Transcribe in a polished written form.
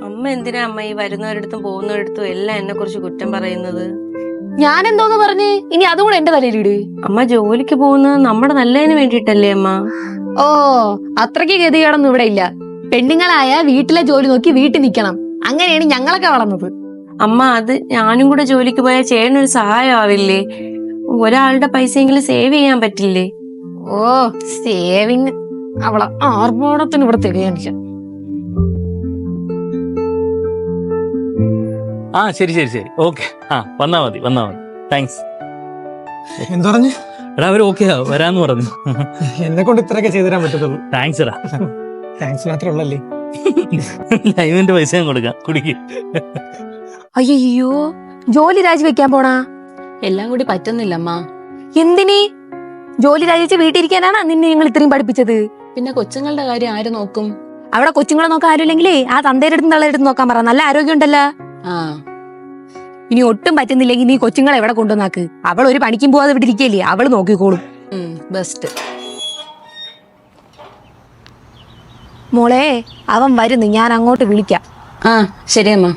അമ്മ എന്തിനാ അമ്മ ഈ വരുന്നവരടുത്തും പോകുന്നവരടുത്തും എല്ലാം എന്നെ കുറിച്ച് കുറ്റം പറയുന്നത്? ഞാൻ എന്തോന്ന് പറഞ്ഞ് ഇനി അതും കൂടെ എന്റെ തലയിലിട്. അമ്മ ജോലിക്ക് പോകുന്നത് നമ്മുടെ നല്ലതിന് വേണ്ടിട്ടല്ലേ അമ്മ? ഓ, അത്രയ്ക്ക് ഗതികേടൊന്നും ഇവിടെ ഇല്ല. പെണ്ണുങ്ങളായ വീട്ടിലെ ജോലി നോക്കി വീട്ടിൽ നിക്കണം. അങ്ങനെയാണ് ഞങ്ങളൊക്കെ വളർന്നത്. അമ്മ അത് ഞാനും കൂടെ ജോലിക്ക് പോയാൽ ചേട്ടനൊരു സഹായം ആവില്ലേ? ഒരാളുടെ പൈസയെങ്കിലും സേവ് ചെയ്യാൻ പറ്റില്ലേ? ഓ, സേവിങ് അവളെ ആർഭാടത്തിന് ഇവിടെ തികയാനില്ല. ആ ശരി ശരി ശരി, ഓക്കെ. ആ വന്നാ മതി താങ്ക്സ്. എന്താ പറഞ്ഞു? എടാ അവര് ഓക്കെ വരാന്ന് പറഞ്ഞു. എന്നെ കൊണ്ട് ഇത്രയൊക്കെ ചെയ്തു തരാൻ പറ്റത്തുള്ളൂ. താങ്ക്സ് എടാ. താങ്ക്സ് മാത്രമേ ഉള്ളല്ലേ. ലൈവിന്റെ പൈസ ഞാൻ കൊടുക്കാം, കുടിക്ക്. അയ്യോ, ജോലി രാജിവെക്കാൻ പോണാ? എല്ലാം കൂടി പറ്റുന്നില്ലമ്മ. എന്തിനീ? ജോലി രാജിവെച്ച് വീട്ടിലിരിക്കാനാണ് നിന്നെ നിങ്ങൾ ഇത്രയും പഠിപ്പിച്ചത്? പിന്നെ കൊച്ചുങ്ങളുടെ കാര്യം ആര് നോക്കും? അവിടെ കൊച്ചുങ്ങളെ നോക്കാൻ ആരുമില്ലെങ്കിലേ ആ തന്തയുടെ അടുത്ത് തള്ളയുടെ നോക്കാൻ പറ. നല്ല ആരോഗ്യം ഉണ്ടല്ലോ. ആ, ഇനി ഒട്ടും പറ്റുന്നില്ലെങ്കിൽ നീ കൊച്ചുങ്ങളെ എവിടെ കൊണ്ടുവന്നാക്ക്. അവൾ ഒരു പണിക്കും പോവാതെ ഇവിടെ ഇരിക്കല്ലേ, അവള് നോക്കിക്കോളും. ബെസ്റ്റ്. മോളെ, അവൻ വരുന്നു, ഞാൻ അങ്ങോട്ട് വിളിക്കാം. ആ ശരിയമ്മ.